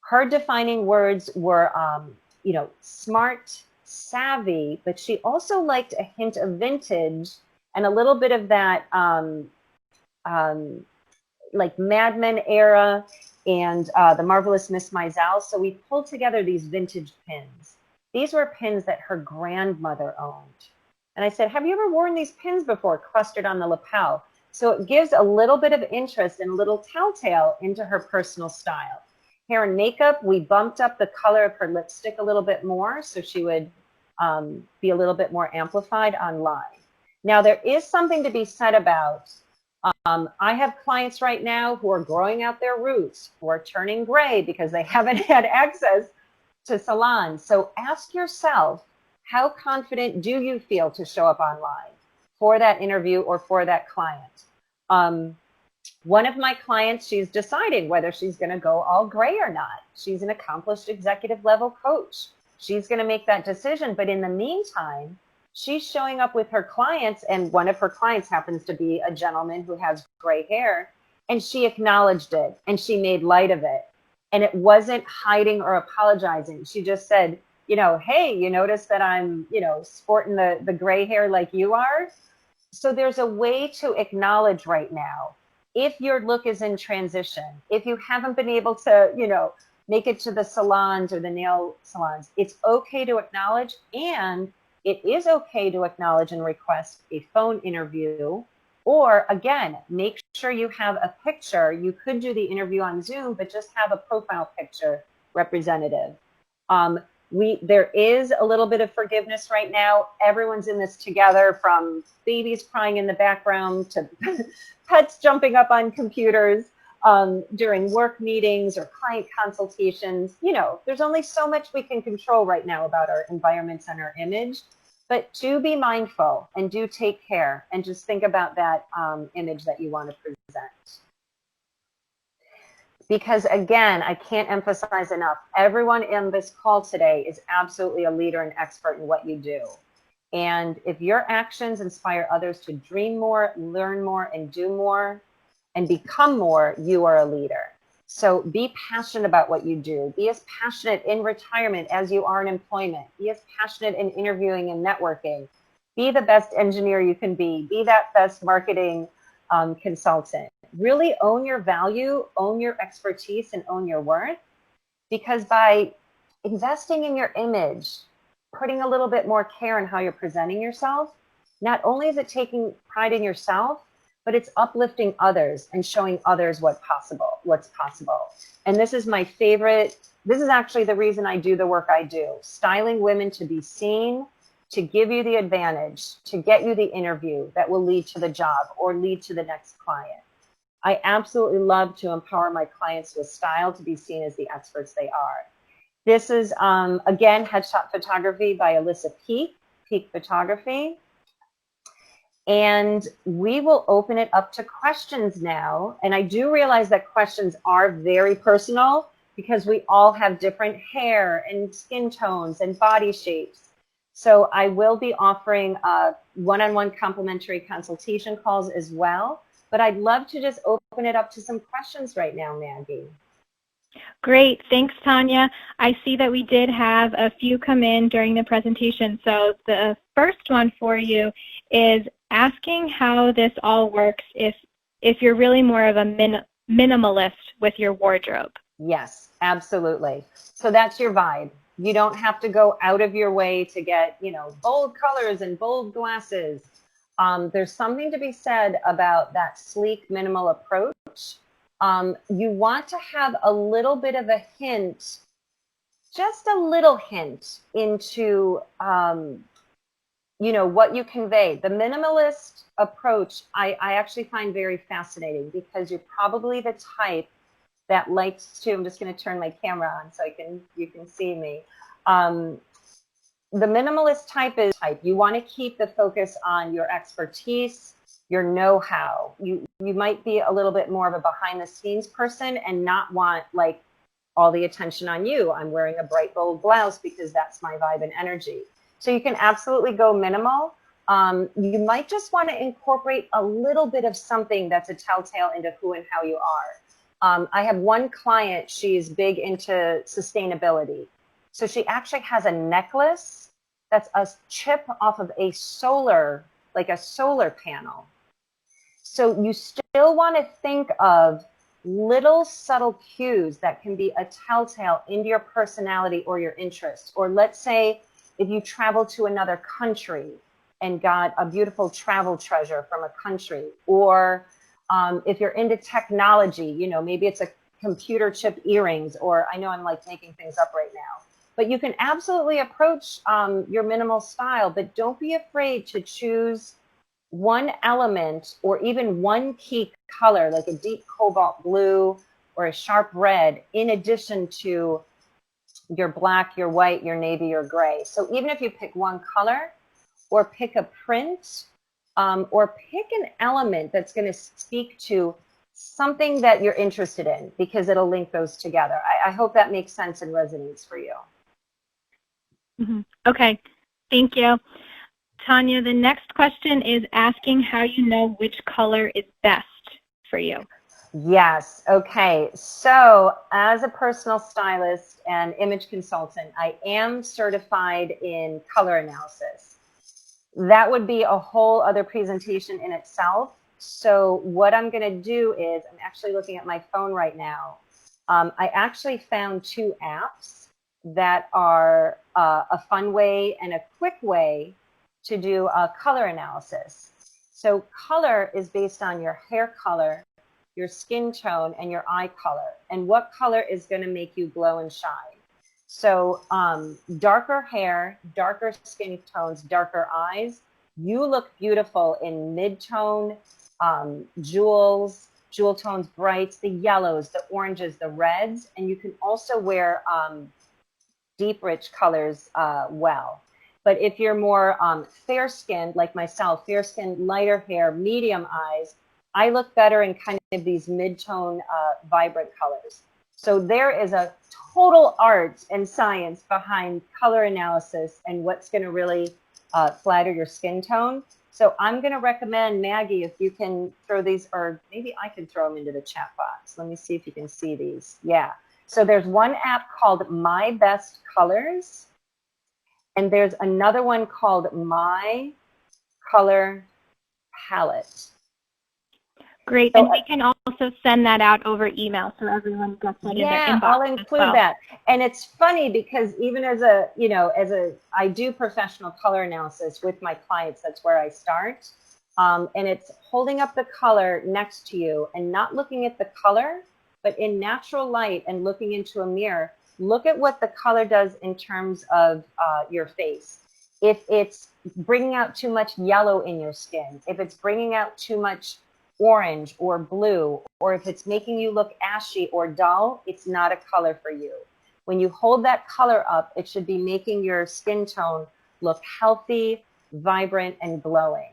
Speaker 1: Her defining words were, smart, savvy, but she also liked a hint of vintage and a little bit of that like Mad Men era and the Marvelous Miss Maisel. So we pulled together these vintage pins. These were pins that her grandmother owned. And I said, have you ever worn these pins before, clustered on the lapel? So it gives a little bit of interest and a little telltale into her personal style. Hair and makeup, we bumped up the color of her lipstick a little bit more so she would be a little bit more amplified online. Now, there is something to be said about, I have clients right now who are growing out their roots, who are turning gray because they haven't had access to salons. So ask yourself, how confident do you feel to show up online for that interview or for that client? One of my clients, she's deciding whether she's going to go all gray or not. She's an accomplished executive level coach. She's going to make that decision. But in the meantime, she's showing up with her clients, and one of her clients happens to be a gentleman who has gray hair, and she acknowledged it and she made light of it. And it wasn't hiding or apologizing. She just said, hey, you notice that I'm, sporting the gray hair like you are? So there's a way to acknowledge right now, if your look is in transition, if you haven't been able to, make it to the salons or the nail salons, it's okay to acknowledge, and it is okay to acknowledge and request a phone interview. Or again, make sure you have a picture. You could do the interview on Zoom, but just have a profile picture representative. There is a little bit of forgiveness right now. Everyone's in this together, from babies crying in the background to pets jumping up on computers during work meetings or client consultations. There's only so much we can control right now about our environments and our image. But do be mindful and do take care, and just think about that image that you want to present. Because again, I can't emphasize enough, everyone in this call today is absolutely a leader and expert in what you do. And if your actions inspire others to dream more, learn more, and do more, and become more, you are a leader. So be passionate about what you do. Be as passionate in retirement as you are in employment. Be as passionate in interviewing and networking. Be the best engineer you can be. Be that best marketing consultant. Really own your value, own your expertise, and own your worth. Because by investing in your image, putting a little bit more care in how you're presenting yourself, not only is it taking pride in yourself, but it's uplifting others and showing others what's possible. And this is my favorite. This is actually the reason I do the work I do, styling women to be seen, to give you the advantage, to get you the interview that will lead to the job or lead to the next client. I absolutely love to empower my clients with style to be seen as the experts they are. This is, again, headshot photography by Alyssa Peak Photography. And we will open it up to questions now. And I do realize that questions are very personal because we all have different hair and skin tones and body shapes. So I will be offering one-on-one complimentary consultation calls as well. But I'd love to just open it up to some questions right now, Maggie.
Speaker 2: Great. Thanks, Tania. I see that we did have a few come in during the presentation. So the first one for you is asking how this all works if you're really more of a minimalist with your wardrobe.
Speaker 1: Yes, absolutely. So that's your vibe. You don't have to go out of your way to get, bold colors and bold glasses. There's something to be said about that sleek, minimal approach. You want to have a little bit of a hint, just a little hint into you know, what you convey. The minimalist approach, I actually find very fascinating, because you're probably the type that likes to, I'm just going to turn my camera on so you can see me. The minimalist type is you want to keep the focus on your expertise, your know-how. You might be a little bit more of a behind the scenes person and not want like all the attention on you. I'm wearing a bright bold blouse because that's my vibe and energy. So you can absolutely go minimal. You might just want to incorporate a little bit of something that's a telltale into who and how you are. I have one client, she's big into sustainability. So she actually has a necklace that's a chip off of a solar panel. So you still want to think of little subtle cues that can be a telltale into your personality or your interests. Or let's say if you travel to another country and got a beautiful travel treasure from a country, or if you're into technology, you know, maybe it's a computer chip earrings, or I know I'm like making things up right now, but you can absolutely approach your minimal style, but don't be afraid to choose one element or even one key color, like a deep cobalt blue or a sharp red, in addition to your black, your white, your navy, your gray. So even if you pick one color, or pick a print, or pick an element that's going to speak to something that you're interested in, because it'll link those together. I hope that makes sense and resonates for you.
Speaker 2: Okay, thank you. Tania, the next question is asking how you know which color is best for you.
Speaker 1: Yes. Okay. So as a personal stylist and image consultant, I am certified in color analysis. That would be a whole other presentation in itself. So what I'm going to do is, I'm actually looking at my phone right now. I actually found 2 apps that are a fun way and a quick way to do a color analysis. So color is based on your hair color, your skin tone, and your eye color, and what color is going to make you glow and shine. So darker hair, darker skin tones, darker eyes, you look beautiful in mid-tone, jewels, jewel tones, brights, the yellows, the oranges, the reds, and you can also wear deep, rich colors well. But if you're more fair-skinned, like myself, fair-skinned, lighter hair, medium eyes, I look better in kind of these mid-tone, vibrant colors. So there is a total art and science behind color analysis and what's going to really flatter your skin tone. So I'm going to recommend, Maggie, if you can throw these, or maybe I can throw them into the chat box. Let me see if you can see these. Yeah. So there's one app called My Best Colors, and there's another one called My Color Palette.
Speaker 2: Great,
Speaker 1: So,
Speaker 2: and we can also send that out over email so everyone gets that in their inbox.
Speaker 1: I'll include that. And it's funny because even as I do professional color analysis with my clients, that's where I start. And it's holding up the color next to you and not looking at the color, but in natural light and looking into a mirror. Look at what the color does in terms of your face. If it's bringing out too much yellow in your skin, if it's bringing out too much orange or blue, or if it's making you look ashy or dull, it's not a color for you. When you hold that color up, it should be making your skin tone look healthy, vibrant, and glowing.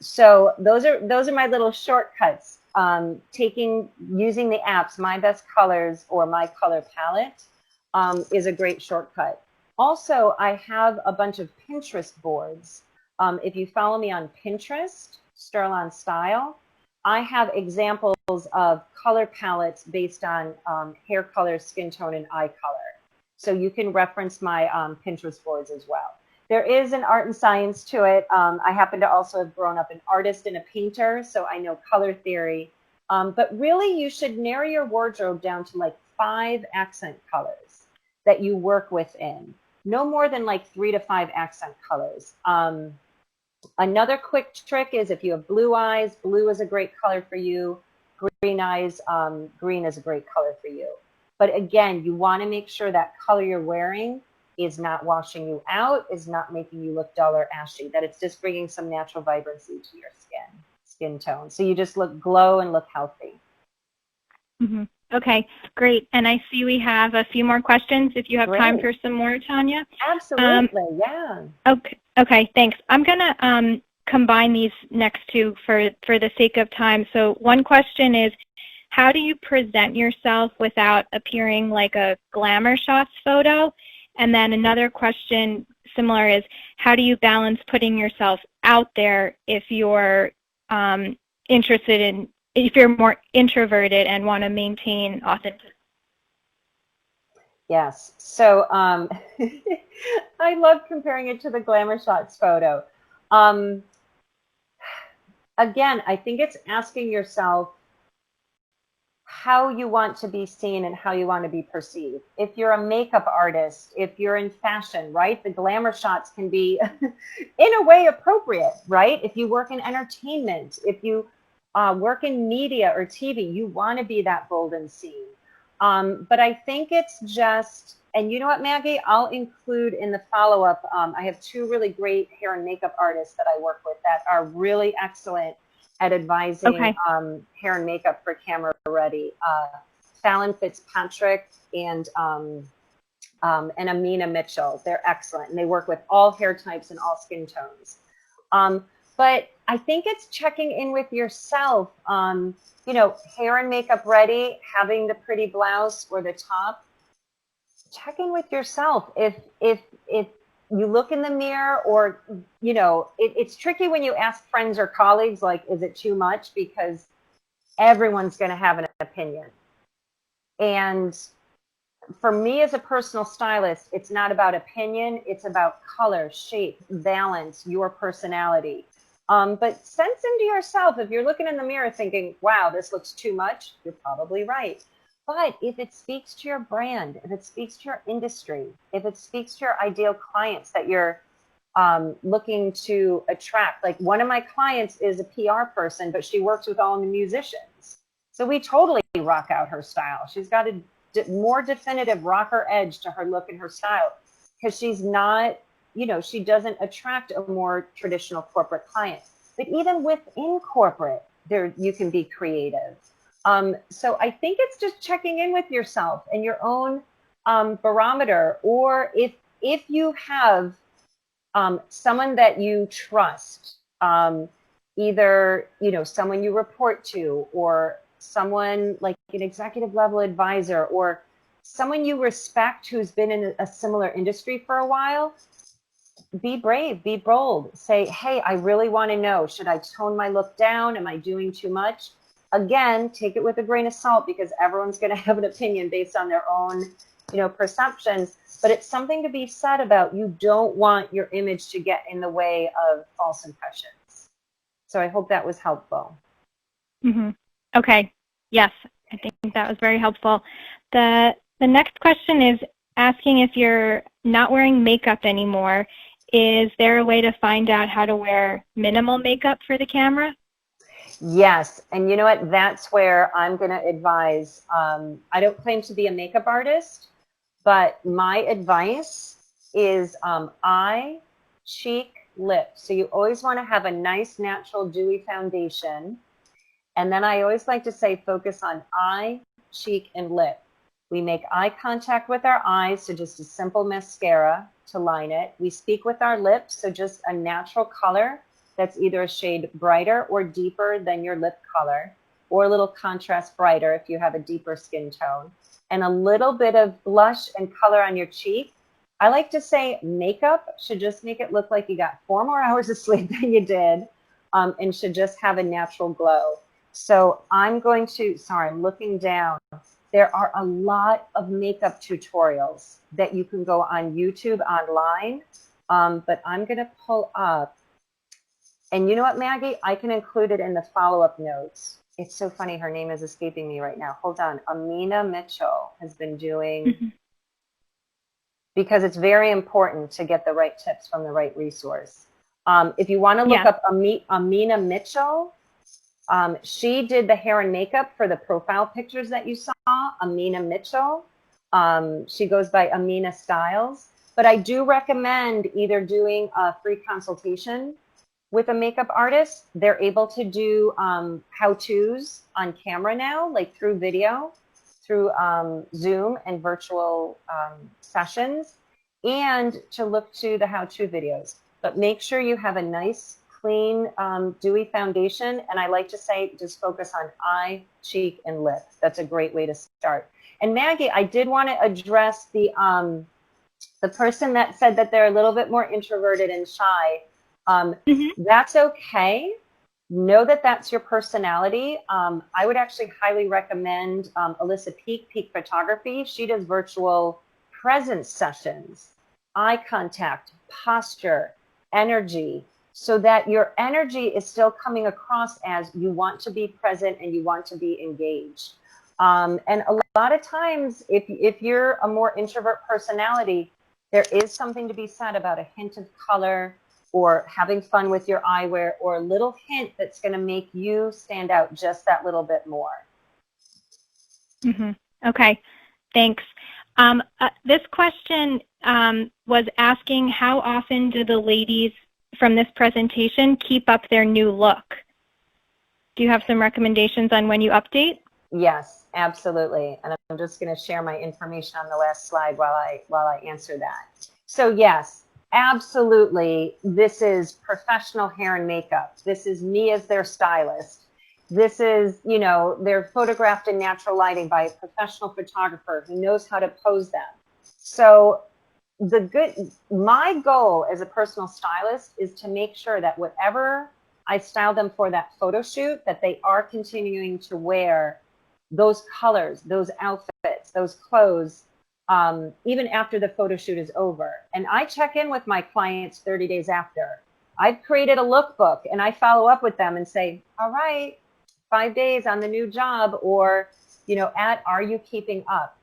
Speaker 1: So those are my little shortcuts. Using the apps, My Best Colors or My Color Palette is a great shortcut. Also, I have a bunch of Pinterest boards. If you follow me on Pinterest, Sterl on Style, I have examples of color palettes based on hair color, skin tone, and eye color. So you can reference my Pinterest boards as well. There is an art and science to it. I happen to also have grown up an artist and a painter, so I know color theory. But really, you should narrow your wardrobe down to like 5 accent colors that you work within. No more than like 3 to 5 accent colors. Another quick trick is if you have blue eyes, blue is a great color for you. Green eyes, green is a great color for you. But again, you want to make sure that color you're wearing is not washing you out, is not making you look dull or ashy, that it's just bringing some natural vibrancy to your skin tone. So you just look glow and look healthy.
Speaker 2: Mm-hmm. Okay, great. And I see we have a few more questions if you have time for some more, Tanya.
Speaker 1: Absolutely, yeah.
Speaker 2: Okay, thanks. I'm going to combine these next two for the sake of time. So one question is, how do you present yourself without appearing like a glamour shots photo? And then another question similar is, how do you balance putting yourself out there if you're if you're more introverted and want to maintain authenticity?
Speaker 1: Yes. So I love comparing it to the glamour shots photo. Again, I think it's asking yourself how you want to be seen and how you want to be perceived. If you're a makeup artist, if you're in fashion, right? The glamour shots can be in a way appropriate, right? If you work in entertainment, if you work in media or TV, you want to be that bold and seen. But I think it's just, and you know what, Maggie, I'll include in the follow-up, I have two really great hair and makeup artists that I work with that are really excellent at advising hair and makeup for camera ready. Fallon Fitzpatrick and Amina Mitchell. They're excellent, and they work with all hair types and all skin tones. But I think it's checking in with yourself. You know, hair and makeup ready, having the pretty blouse or the top. Check in with yourself. If you look in the mirror, or you know, it's tricky when you ask friends or colleagues, like, is it too much? Because everyone's going to have an opinion. And for me as a personal stylist, it's not about opinion. It's about color, shape, balance, your personality. But sense into yourself. If you're looking in the mirror thinking, wow, this looks too much, you're probably right. But if it speaks to your brand, if it speaks to your industry, if it speaks to your ideal clients that you're looking to attract, like one of my clients is a PR person, but she works with all the musicians. So we totally rock out her style. She's got a more definitive rocker edge to her look and her style, because she's not, you know, she doesn't attract a more traditional corporate client. But even within corporate, there you can be creative. So I think it's just checking in with yourself and your own barometer, or if you have someone that you trust, either, you know, someone you report to, or someone like an executive level advisor, or someone you respect who's been in a similar industry for a while, be brave, be bold. Say, hey, I really want to know, should I tone my look down? Am I doing too much? Again, take it with a grain of salt, because everyone's going to have an opinion based on their own, you know, perceptions. But it's something to be said about, you don't want your image to get in the way of false impressions. So I hope that was helpful.
Speaker 2: Mm-hmm. Okay. Yes, I think that was very helpful. The next question is asking, if you're not wearing makeup anymore, is there a way to find out how to wear minimal makeup for the camera?
Speaker 1: Yes, and you know what? That's where I'm going to advise. I don't claim to be a makeup artist, but my advice is eye, cheek, lip. So you always want to have a nice, natural, dewy foundation. And then I always like to say, focus on eye, cheek, and lip. We make eye contact with our eyes, so just a simple mascara to line it. We speak with our lips, so just a natural color that's either a shade brighter or deeper than your lip color, or a little contrast brighter if you have a deeper skin tone, and a little bit of blush and color on your cheek. I like to say makeup should just make it look like you got 4 more hours of sleep than you did, and should just have a natural glow. So I'm going to, sorry, I'm looking down. There are a lot of makeup tutorials that you can go on YouTube online, but I'm going to pull up. And you know what, Maggie? I can include it in the follow-up notes. It's so funny. Her name is escaping me right now. Hold on. Amina Mitchell has been doing, because it's very important to get the right tips from the right resource. If you want to look up Amina Mitchell, she did the hair and makeup for the profile pictures that you saw, Amina Mitchell. She goes by Amina Styles. But I do recommend either doing a free consultation with a makeup artist. They're able to do how-tos on camera now, like through video, through Zoom and virtual sessions, and to look to the how-to videos. But make sure you have a nice, clean, dewy foundation. And I like to say, just focus on eye, cheek, and lip. That's a great way to start. And Maggie, I did want to address the person that said that they're a little bit more introverted and shy. That's okay. Know that that's your personality. I would actually highly recommend Alyssa Peak Photography. She does virtual presence sessions, eye contact, posture, energy, so that your energy is still coming across as you want to be present and you want to be engaged. And a lot of times, if you're a more introvert personality, there is something to be said about a hint of color or having fun with your eyewear or a little hint that's going to make you stand out just that little bit more.
Speaker 2: Okay, thanks. This question was asking, how often do the ladies from this presentation keep up their new look? Do you have some recommendations on when you update?
Speaker 1: Yes, absolutely. And I'm just going to share my information on the last slide while I answer that. So yes, absolutely. This is professional hair and makeup. This is me as their stylist. This is, you know, they're photographed in natural lighting by a professional photographer who knows how to pose them. So my goal as a personal stylist is to make sure that whatever I style them for that photo shoot, that they are continuing to wear those colors, those outfits, those clothes, even after the photo shoot is over. And I check in with my clients 30 days after. I've created a lookbook and I follow up with them and say, all right, 5 days on the new job, or, you know, are you keeping up?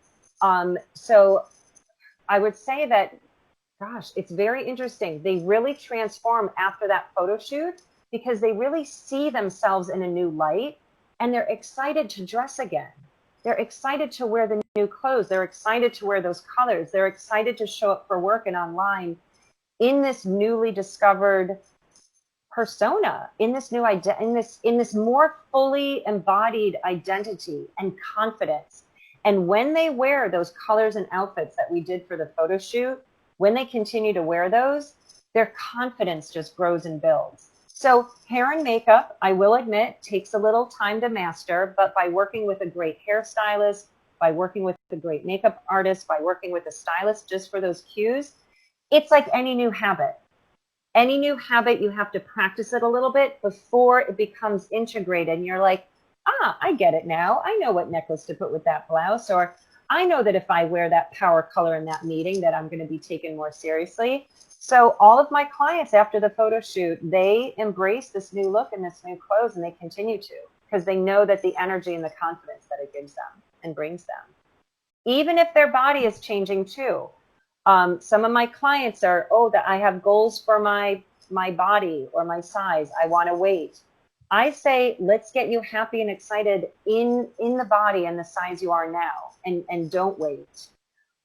Speaker 1: So I would say that, gosh, it's very interesting. They really transform after that photo shoot because they really see themselves in a new light and they're excited to dress again. They're excited to wear the new clothes. They're excited to wear those colors. They're excited to show up for work and online in this newly discovered persona, in this new in this more fully embodied identity and confidence. And when they wear those colors and outfits that we did for the photo shoot, when they continue to wear those, their confidence just grows and builds. So hair and makeup, I will admit, takes a little time to master, but by working with a great hairstylist, by working with a great makeup artist, by working with a stylist just for those cues, it's like any new habit. Any new habit, you have to practice it a little bit before it becomes integrated. And you're like, I get it now. I know what necklace to put with that blouse, or I know that if I wear that power color in that meeting that I'm going to be taken more seriously. So all of my clients after the photo shoot, they embrace this new look and this new clothes, and they continue to, because they know that the energy and the confidence that it gives them and brings them. Even if their body is changing too. Some of my clients are, that I have goals for my body or my size. I want to weight. I say, let's get you happy and excited in the body and the size you are now, and don't wait.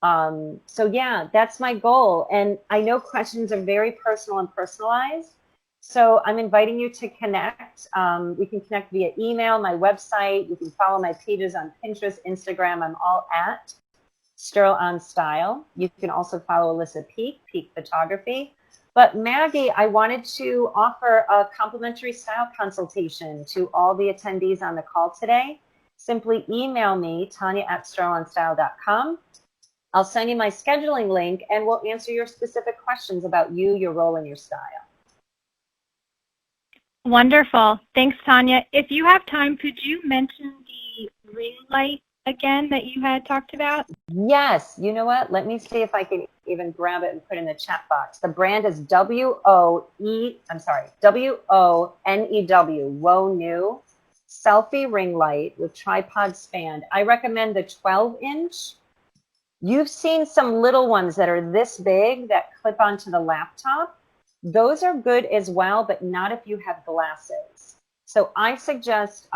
Speaker 1: So yeah, that's my goal. And I know questions are very personal and personalized. So I'm inviting you to connect. We can connect via email, my website. You can follow my pages on Pinterest, Instagram. I'm all at Sterl on Style. You can also follow Alyssa Peak Photography. But Maggie, I wanted to offer a complimentary style consultation to all the attendees on the call today. Simply email me, Tania@sterlonstyle.com. I'll send you my scheduling link and we'll answer your specific questions about you, your role, and your style.
Speaker 2: Wonderful. Thanks, Tania. If you have time, could you mention the ring light again that you had talked about?
Speaker 1: Yes. You know what? Let me see if I can even grab it and put it in the chat box. The brand is WONEW, WONEW selfie ring light with tripod span. I recommend the 12-inch. You've seen some little ones that are this big that clip onto the laptop. Those are good as well, but not if you have glasses. So I suggest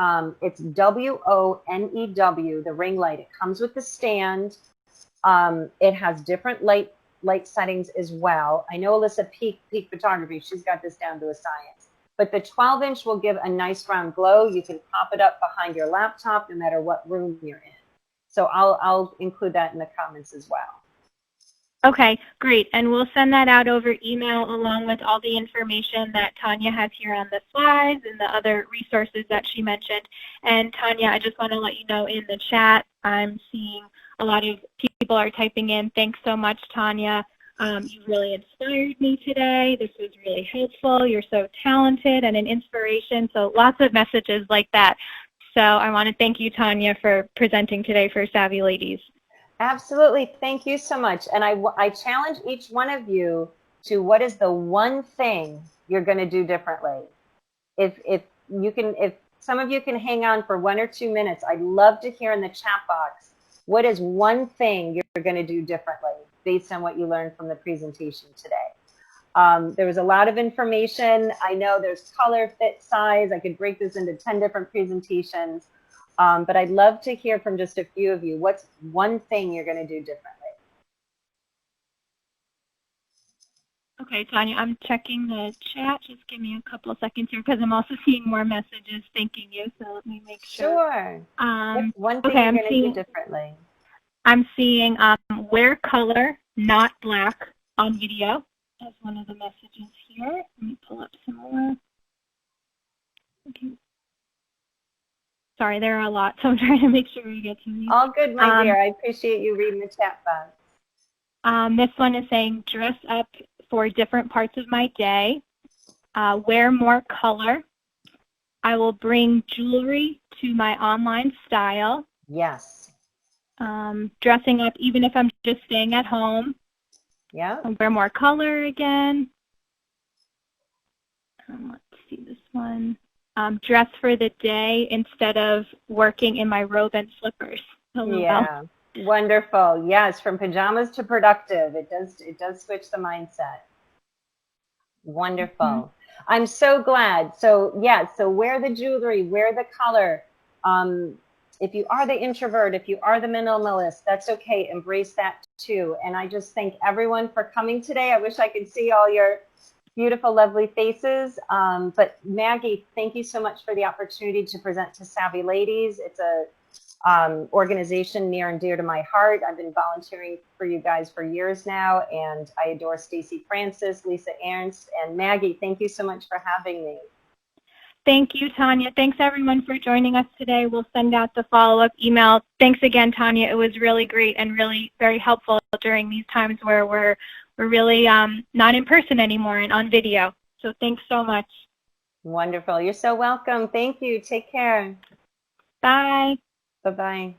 Speaker 1: it's WONEW, the ring light. It comes with the stand. It has different light light settings as well. I know Alyssa Peak Photography, she's got this down to a science. But the 12-inch will give a nice round glow. You can pop it up behind your laptop no matter what room you're in. So I'll include that in the comments as well.
Speaker 2: Okay, great. And we'll send that out over email along with all the information that Tania has here on the slides and the other resources that she mentioned. And Tania, I just want to let you know in the chat, I'm seeing a lot of people are typing in. Thanks so much, Tania. You really inspired me today. This was really helpful. You're so talented and an inspiration. So lots of messages like that. So I want to thank you, Tania, for presenting today for Savvy Ladies.
Speaker 1: Absolutely. Thank you so much. And I challenge each one of you to what is the one thing you're going to do differently. If some of you can hang on for 1 or 2 minutes, I'd love to hear in the chat box, what is one thing you're going to do differently based on what you learned from the presentation today? There was a lot of information. I know there's color, fit, size. I could break this into 10 different presentations. But I'd love to hear from just a few of you. What's one thing you're going to do differently?
Speaker 2: Okay, Tania, I'm checking the chat. Just give me a couple of seconds here because I'm also seeing more messages thanking you. So let me make sure.
Speaker 1: Sure. What's one thing
Speaker 2: okay,
Speaker 1: you're going to do differently?
Speaker 2: I'm seeing wear color, not black on video. That's one of the messages here. Let me pull up some more. Okay. Sorry, there are a lot, so I'm trying to make sure we get to these.
Speaker 1: All good, my dear. I appreciate you reading the chat box.
Speaker 2: This one is saying dress up for different parts of my day. Wear more color. I will bring jewelry to my online style.
Speaker 1: Yes.
Speaker 2: Dressing up even if I'm just staying at home.
Speaker 1: Yeah.
Speaker 2: I'll wear more color again. Let's see this one. Dress for the day instead of working in my robe and slippers.
Speaker 1: Yeah, wonderful. Yes, from pajamas to productive. It does switch the mindset. Wonderful. Mm-hmm. I'm so glad. So yeah, so wear the jewelry, wear the color. If you are the introvert, if you are the minimalist, that's okay. Embrace that too. And I just thank everyone for coming today. I wish I could see all your beautiful, lovely faces. But Maggie, thank you so much for the opportunity to present to Savvy Ladies. It's a organization near and dear to my heart. I've been volunteering for you guys for years now, and I adore Stacey Francis, Lisa Ernst, and Maggie. Thank you so much for having me.
Speaker 2: Thank you, Tania. Thanks, everyone, for joining us today. We'll send out the follow-up email. Thanks again, Tania. It was really great and really very helpful during these times where we're really not in person anymore and on video. So thanks so much.
Speaker 1: Wonderful. You're so welcome. Thank you. Take care.
Speaker 2: Bye.
Speaker 1: Bye-bye.